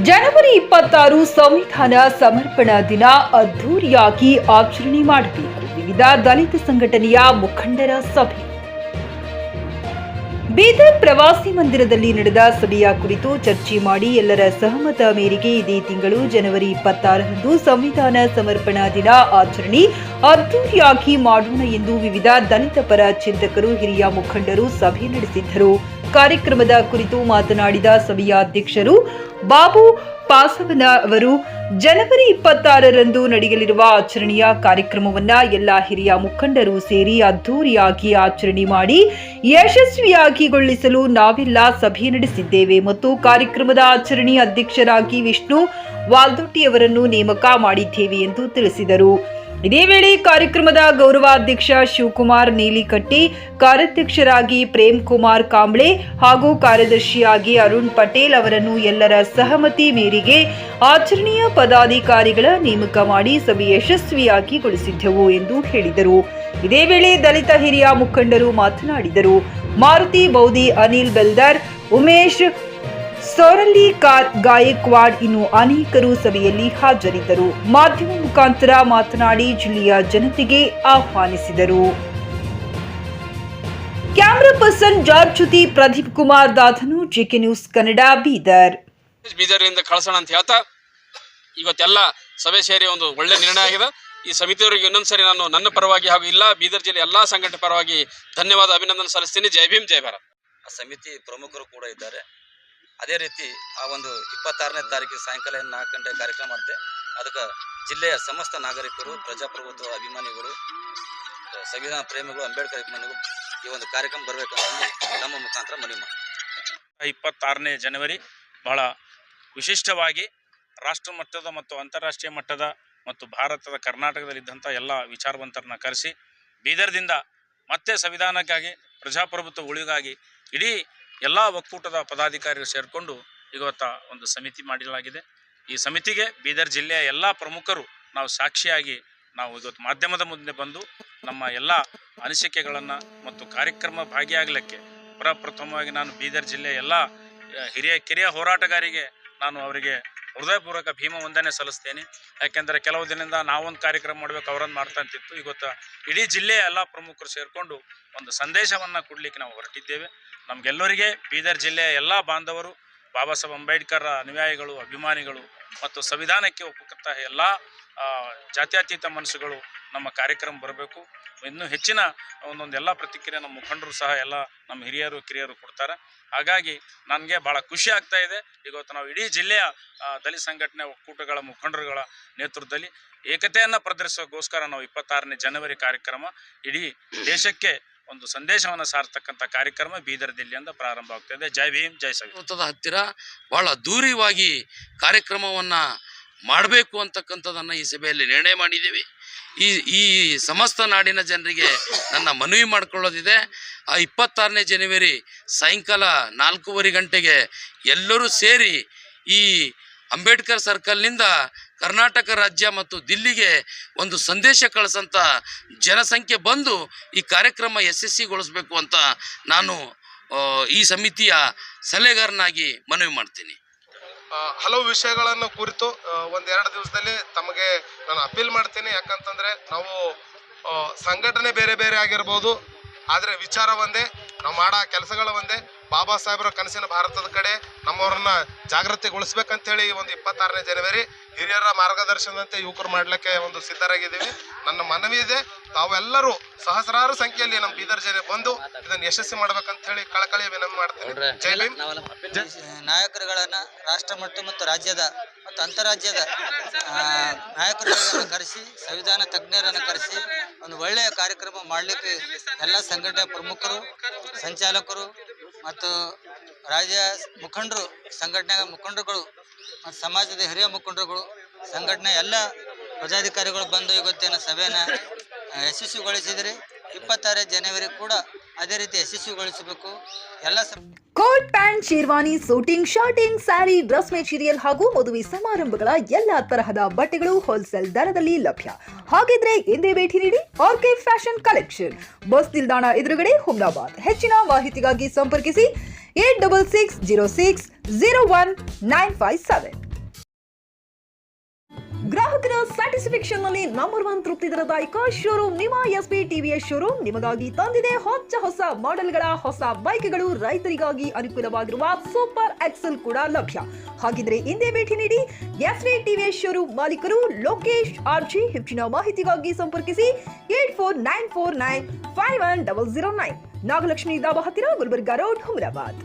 ಜನವರಿ 26 ಸಂವಿಧಾನ ಸಮರ್ಪಣಾ ದಿನ ಅದ್ದೂರಿಯಾಗಿ ಆಚರಣೆ ಮಾಡಬೇಕು. ವಿವಿಧ ದಲಿತ ಸಂಘಟನೆಯ ಮುಖಂಡರ ಸಭೆ. ಬೀದರ್ ಪ್ರವಾಸಿ ಮಂದಿರದಲ್ಲಿ ನಡೆದ ಸಭೆಯ ಕುರಿತು ಚರ್ಚೆ ಮಾಡಿ ಎಲ್ಲರ ಸಹಮತ ಮೇರೆಗೆ ಇದೇ ತಿಂಗಳು ಜನವರಿ 26ರಂದು ಸಂವಿಧಾನ ಸಮರ್ಪಣಾ ದಿನ ಆಚರಣೆ ಅದ್ದೂರಿಯಾಗಿ ಮಾಡೋಣ ಎಂದು ವಿವಿಧ ದಲಿತ ಪರ ಚಿಂತಕರು, ಹಿರಿಯ ಮುಖಂಡರು ಸಭೆ ನಡೆಸಿದ್ದರು. ಕಾರ್ಯಕ್ರಮದ ಕುರಿತು ಮಾತನಾಡಿದ ಸಭೆಯ ಅಧ್ಯಕ್ಷರು ಬಾಬು ಪಾಸವನ ಅವರು, ಜನವರಿ 26ರಂದು ನಡೆಯಲಿರುವ ಆಚರಣೆಯ ಕಾರ್ಯಕ್ರಮವನ್ನ ಎಲ್ಲ ಹಿರಿಯ ಮುಖಂಡರು ಸೇರಿ ಅದ್ದೂರಿಯಾಗಿ ಆಚರಣೆ ಮಾಡಿ ಯಶಸ್ವಿಯಾಗಿಗೊಳಿಸಲು ನಾವೆಲ್ಲ ಸಭೆ ನಡೆಸಿದ್ದೇವೆ ಮತ್ತು ಕಾರ್ಯಕ್ರಮದ ಆಚರಣೆ ಅಧ್ಯಕ್ಷರಾಗಿ ವಿಷ್ಣು ವಾಲ್ದೊಟ್ಟಿಯವರನ್ನು ನೇಮಕ ಮಾಡಿದ್ದೇವೆ ಎಂದು ತಿಳಿಸಿದರು. ಇದೇ ವೇಳೆ ಕಾರ್ಯಕ್ರಮದ ಗೌರವಾಧ್ಯಕ್ಷ ಶಿವಕುಮಾರ್ ನೀಲಿಕಟ್ಟಿ, ಕಾರ್ಯಾಧ್ಯಕ್ಷರಾಗಿ ಪ್ರೇಮ್ ಕುಮಾರ್ ಕಾಂಬ್ಳೆ ಹಾಗೂ ಕಾರ್ಯದರ್ಶಿಯಾಗಿ ಅರುಣ್ ಪಟೇಲ್ ಅವರನ್ನು ಎಲ್ಲರ ಸಹಮತಿ ಮೇರೆಗೆ ಆಚರಣೆಯ ಪದಾಧಿಕಾರಿಗಳ ನೇಮಕ ಮಾಡಿ ಸಭೆ ಯಶಸ್ವಿಯಾಗಿಗೊಳಿಸಿದ್ದೆವು ಎಂದು ಹೇಳಿದರು. ಇದೇ ವೇಳೆ ದಲಿತ ಹಿರಿಯ ಮುಖಂಡರು ಮಾತನಾಡಿದರು. ಮಾರುತಿ ಬೌದಿ, ಅನಿಲ್ ಬೆಲ್ದರ್, ಉಮೇಶ್ ಸೋರಲಿ, ಗಾಯಕ್ವಾಡ್ ಇನ್ನು ಅನೇಕರು ಸಭೆಯಲ್ಲಿ ಹಾಜರಿದ್ದರು. ಮಾಧ್ಯಮ ಮುಖಾಂತರ ಮಾತನಾಡಿ ಜಿಲ್ಲೆಯ ಜನತೆಗೆ ಆಹ್ವಾನಿಸಿದರು. ಕ್ಯಾಮರಾ ಪರ್ಸನ್ ಜಾರ್ಜ್ ಜೊತೆ ಪ್ರದೀಪ್ ಕುಮಾರ್ ದಾಧನು, ಜೆಕೆ ನ್ಯೂಸ್ ಕನ್ನಡ, ಬೀದರ್. ಬೀದರ್ನಿಂದ ಕಳಿಸೋಣ ಅಂತ ಹೇಳ್ತಾ ಇವತ್ತೆಲ್ಲ ಸಭೆ ಸೇರಿ ಒಂದು ಒಳ್ಳೆ ನಿರ್ಣಯ ಆಗಿದೆ. ಈ ಸಮಿತಿಯವರಿಗೆ ಇನ್ನೊಂದ್ಸರಿ ನಾನು ನನ್ನ ಪರವಾಗಿ ಹಾಗೂ ಇಲ್ಲ ಬೀದರ್ ಜಿಲ್ಲೆ ಎಲ್ಲಾ ಸಂಘಟನೆ ಪರವಾಗಿ ಧನ್ಯವಾದ, ಅಭಿನಂದನೆ ಸಲ್ಲಿಸ್ತೀನಿ. ಜೈ ಭೀಮ್, ಜೈ ಭಾರತ್. ಸಮಿತಿ ಪ್ರಮುಖರು ಕೂಡ ಇದ್ದಾರೆ. ಅದೇ ರೀತಿ ಆ ಒಂದು 26ನೇ ತಾರೀಕಿಗೆ ಸಾಯಂಕಾಲ 4 ಗಂಟೆ ಕಾರ್ಯಕ್ರಮ ಮಾಡುತ್ತೆ. ಅದಕ್ಕೆ ಜಿಲ್ಲೆಯ ಸಮಸ್ತ ನಾಗರಿಕರು, ಪ್ರಜಾಪ್ರಭುತ್ವ ಅಭಿಮಾನಿಗಳು, ಸಂವಿಧಾನ ಪ್ರೇಮಿಗಳು, ಅಂಬೇಡ್ಕರ್ ಅಭಿಮಾನಿಗಳು ಈ ಒಂದು ಕಾರ್ಯಕ್ರಮ ಬರಬೇಕಂತ ನಮ್ಮ ಮುಖಾಂತರ ಮನವಿ ಮಾಡಿ. 26ನೇ ಜನವರಿ ಬಹಳ ವಿಶಿಷ್ಟವಾಗಿ ರಾಷ್ಟ್ರ ಮಟ್ಟದ ಮತ್ತು ಅಂತಾರಾಷ್ಟ್ರೀಯ ಮಟ್ಟದ ಮತ್ತು ಭಾರತದ ಕರ್ನಾಟಕದಲ್ಲಿದ್ದಂಥ ಎಲ್ಲ ವಿಚಾರವಂತರನ್ನ ಕರೆಸಿ ಬೀದರ್ದಿಂದ ಮತ್ತೆ ಸಂವಿಧಾನಕ್ಕಾಗಿ, ಪ್ರಜಾಪ್ರಭುತ್ವ ಉಳಿಗಾಗಿ ಇಡೀ ಎಲ್ಲ ಒಕ್ಕೂಟದ ಪದಾಧಿಕಾರಿಗಳು ಸೇರಿಕೊಂಡು ಇವತ್ತ ಒಂದು ಸಮಿತಿ ಮಾಡಲಾಗಿದೆ. ಈ ಸಮಿತಿಗೆ ಬೀದರ್ ಜಿಲ್ಲೆಯ ಎಲ್ಲ ಪ್ರಮುಖರು ನಾವು ಸಾಕ್ಷಿಯಾಗಿ ನಾವು ಇವತ್ತು ಮಾಧ್ಯಮದ ಮುಂದೆ ಬಂದು ನಮ್ಮ ಎಲ್ಲ ಅನಿಸಿಕೆಗಳನ್ನು ಮತ್ತು ಕಾರ್ಯಕ್ರಮ ಭಾಗಿಯಾಗಲಿಕ್ಕೆ ಪ್ರಪ್ರಥಮವಾಗಿ ನಾನು ಬೀದರ್ ಜಿಲ್ಲೆಯ ಎಲ್ಲ ಕಿರಿಯ ಹೋರಾಟಗಾರಿಗೆ ನಾನು ಅವರಿಗೆ ಹೃದಯಪೂರ್ವಕ ಭೀಮ ವಂದನೆ ಸಲ್ಲಿಸ್ತೇನೆ. ಯಾಕೆಂದರೆ ಕೆಲವು ದಿನದಿಂದ ನಾವೊಂದು ಕಾರ್ಯಕ್ರಮ ಮಾಡಬೇಕು, ಅವರನ್ನು ಮಾಡ್ತಾ ಅಂತಿತ್ತು. ಇವತ್ತು ಇಡೀ ಜಿಲ್ಲೆಯ ಎಲ್ಲ ಪ್ರಮುಖರು ಸೇರಿಕೊಂಡು ಒಂದು ಸಂದೇಶವನ್ನು ಕೊಡಲಿಕ್ಕೆ ನಾವು ಹೊರಟಿದ್ದೇವೆ. ನಮಗೆಲ್ಲರಿಗೆ ಬೀದರ್ ಜಿಲ್ಲೆಯ ಎಲ್ಲ ಬಾಂಧವರು, ಬಾಬಾ ಸಾಹೇಬ್ ಅಂಬೇಡ್ಕರ್ ಅನುಯಾಯಿಗಳು, ಅಭಿಮಾನಿಗಳು ಮತ್ತು ಸಂವಿಧಾನಕ್ಕೆ ಒಪ್ಪುವಂತಹ ಎಲ್ಲ ಜಾತ್ಯತೀತ ಮನಸ್ಸುಗಳು ನಮ್ಮ ಕಾರ್ಯಕ್ರಮ ಬರಬೇಕು. ಇನ್ನೂ ಹೆಚ್ಚಿನ ಒಂದೊಂದೆಲ್ಲ ಪ್ರತಿಕ್ರಿಯೆ ನಮ್ಮ ಮುಖಂಡರು ಸಹ ಎಲ್ಲ ನಮ್ಮ ಹಿರಿಯರು ಕಿರಿಯರು ಕೊಡ್ತಾರೆ. ಹಾಗಾಗಿ ನನಗೆ ಭಾಳ ಖುಷಿ ಆಗ್ತಾ ಇದೆ. ಇವತ್ತು ನಾವು ಇಡೀ ಜಿಲ್ಲೆಯ ದಲಿತ ಸಂಘಟನೆ ಒಕ್ಕೂಟಗಳ ಮುಖಂಡರುಗಳ ನೇತೃತ್ವದಲ್ಲಿ ಏಕತೆಯನ್ನು ಪ್ರದರ್ಶಿಸೋಕ್ಕೋಸ್ಕರ ನಾವು 26ನೇ ಜನವರಿ ಕಾರ್ಯಕ್ರಮ ಇಡೀ ದೇಶಕ್ಕೆ ಒಂದು ಸಂದೇಶವನ್ನು ಸಾರ್ತಕ್ಕಂಥ ಕಾರ್ಯಕ್ರಮ ಬೀದರ್ ಜಿಲ್ಲೆಯಿಂದ ಪ್ರಾರಂಭ ಆಗ್ತಾಯಿದೆ. ಜೈ ಭೀಮ್, ಜೈ ಸಂವಿಧಾನ. ಹತ್ತಿರ ಬಹಳ ಅದ್ದೂರಿಯಾಗಿ ಕಾರ್ಯಕ್ರಮವನ್ನು ಮಾಡಬೇಕು ಅಂತಕ್ಕಂಥದ್ದನ್ನು ಈ ಸಭೆಯಲ್ಲಿ ನಿರ್ಣಯ ಮಾಡಿದ್ದೀವಿ. ಈ ಸಮಸ್ತ ನಾಡಿನ ಜನರಿಗೆ ನನ್ನ ಮನವಿ ಮಾಡಿಕೊಳ್ಳೋದಿದೆ. 26ನೇ ಜನವರಿ ಸಾಯಂಕಾಲ 4:15 ಗಂಟೆಗೆ ಎಲ್ಲರೂ ಸೇರಿ ಈ ಅಂಬೇಡ್ಕರ್ ಸರ್ಕಲ್ನಿಂದ ಕರ್ನಾಟಕ ರಾಜ್ಯ ಮತ್ತು ದಿಲ್ಲಿಗೆ ಒಂದು ಸಂದೇಶ ಕಳಿಸಂತ ಜನಸಂಖ್ಯೆ ಬಂದು ಈ ಕಾರ್ಯಕ್ರಮ ಯಶಸ್ವಿಗೊಳಿಸಬೇಕು ಅಂತ ನಾನು ಈ ಸಮಿತಿಯ ಸಲಹೆಗಾರನಾಗಿ ಮನವಿ ಮಾಡ್ತೀನಿ. ಹಲವು ವಿಷಯಗಳನ್ನು ಕುರಿತು 1-2 ದಿವಸದಲ್ಲಿ ತಮಗೆ ನಾನು ಅಪೀಲ್ ಮಾಡ್ತೀನಿ. ಯಾಕಂತಂದರೆ ನಾವು ಸಂಘಟನೆ ಬೇರೆ ಬೇರೆ ಆಗಿರ್ಬೋದು, ಆದರೆ ವಿಚಾರ ಒಂದೇ, ನಾವು ಮಾಡೋ ಕೆಲಸಗಳು ಒಂದೇ. ಬಾಬಾ ಸಾಹೇಬರ ಕನಸಿನ ಭಾರತದ ಕಡೆ ನಮ್ಮವ್ರನ್ನ ಜಾಗೃತಿಗೊಳಿಸ್ಬೇಕಂತೇಳಿ ಒಂದು 26ನೇ ಜನವರಿ ಹಿರಿಯರ ಮಾರ್ಗದರ್ಶನದಂತೆ ಯುವಕರು ಮಾಡಲಿಕ್ಕೆ ಒಂದು ಸಿದ್ಧರಾಗಿದ್ದೀವಿ. ನನ್ನ ಮನವಿ ಇದೆ, ತಾವೆಲ್ಲರೂ ಸಹಸ್ರಾರು ಸಂಖ್ಯೆಯಲ್ಲಿ ನಮ್ಮ ಬೀದರ್ ಜಿಲ್ಲೆ ಬಂದು ಇದನ್ನು ಯಶಸ್ವಿ ಮಾಡ್ಬೇಕಂತ ಹೇಳಿ ಕಳಕಳಿ ವಿನಂತಿ ಮಾಡ್ತೇನೆ. ಜೈ ಭೀಮ್. ನಾಯಕರುಗಳನ್ನ ರಾಷ್ಟ್ರ ಮಟ್ಟ ಮತ್ತು ರಾಜ್ಯದ ಮತ್ತು ಅಂತಾರಾಜ್ಯದ ನಾಯಕರುಗಳನ್ನು ಕರೆಸಿ, ಸಂವಿಧಾನ ತಜ್ಞರನ್ನು ಕರೆಸಿ ಒಂದು ಒಳ್ಳೆಯ ಕಾರ್ಯಕ್ರಮ ಮಾಡಲಿಕ್ಕೆ ಎಲ್ಲ ಸಂಘಟನೆಯ ಪ್ರಮುಖರು, ಸಂಚಾಲಕರು ಮತ್ತು ರಾಜ್ಯ ಮುಖಂಡರು, ಸಂಘಟನೆಯ ಮುಖಂಡರುಗಳು ಮತ್ತು ಸಮಾಜದ ಹಿರಿಯ ಮುಖಂಡರುಗಳು, ಸಂಘಟನೆ ಎಲ್ಲ ಪದಾಧಿಕಾರಿಗಳು ಬಂದು ಇವತ್ತಿನ ಸಭೆಯನ್ನು ಯಶಸ್ವಿಗೊಳಿಸಿದರೆ 26 ಜನವರಿ ಕೂಡ ಅದೇ ರೀತಿ ಯಶಸ್ವಿಗೊಳಿಸಬೇಕು. ಎಲ್ಲ coat pant, sherwani, suiting, shirting, sari, dress material ಹಾಗೂ ಮದುವೆ ಸಮಾರಂಭಗಳ ಎಲ್ಲಾ ತರಹದ ಬಟ್ಟೆಗಳು ಹೋಲ್ಸೇಲ್ ದರದಲ್ಲಿ ಲಭ್ಯ. ಹಾಗಿದ್ರೆ ಎಂದೇ ಭೇಟಿ ನೀಡಿ ಆರ್ಕೆ ಫ್ಯಾಷನ್ ಕಲೆಕ್ಷನ್, ಬಸ್ ನಿಲ್ದಾಣ ಎದುರುಗಡೆ, ಹುಮ್ನಾಬಾದ್. ಹೆಚ್ಚಿನ ಮಾಹಿತಿಗಾಗಿ ಸಂಪರ್ಕಿಸಿ 8660601957. ಗ್ರಾಹಕರ ಸ್ಯಾಟಿಸ್ಫ್ಯಾಕ್ಷನ್ ನಲ್ಲಿ ನಂಬರ್ 1 ತೃಪ್ತಿ ದರದಾಯಕ ಶೋರೂಮ್ ನಿಮ್ಮ ಎಸ್ಪಿ ಟಿವಿಎಸ್ ಶೋರೂಮ್ ನಿಮಗಾಗಿ ತಂದಿದೆ ಹೊಸ ಮಾಡೆಲ್ಗಳ ಹೊಸ ಬೈಕ್ಗಳು. ರೈತರಿಗಾಗಿ ಅನುಕೂಲವಾಗಿರುವ ಸೂಪರ್ ಎಕ್ಸೆಲ್ ಕೂಡ ಲಭ್ಯ. ಹಾಗಿದ್ರೆ ಹಿಂದೆ ಭೇಟಿ ನೀಡಿ ಎಸ್ಪಿ ಟಿವಿಎಸ್ ಶೋರೂಮ್ ಮಾಲೀಕರು ಲೋಕೇಶ್ ಆರ್ಜಿ. ಹೆಚ್ಚಿನ ಮಾಹಿತಿಗಾಗಿ ಸಂಪರ್ಕಿಸಿ 8494951009. ನಾಗಲಕ್ಷ್ಮಿ ದಾಬಾ ಹತ್ತಿರ, ಗುಲ್ಬರ್ಗಾ ರೋಡ್, ಹುಮರಾಬಾದ್.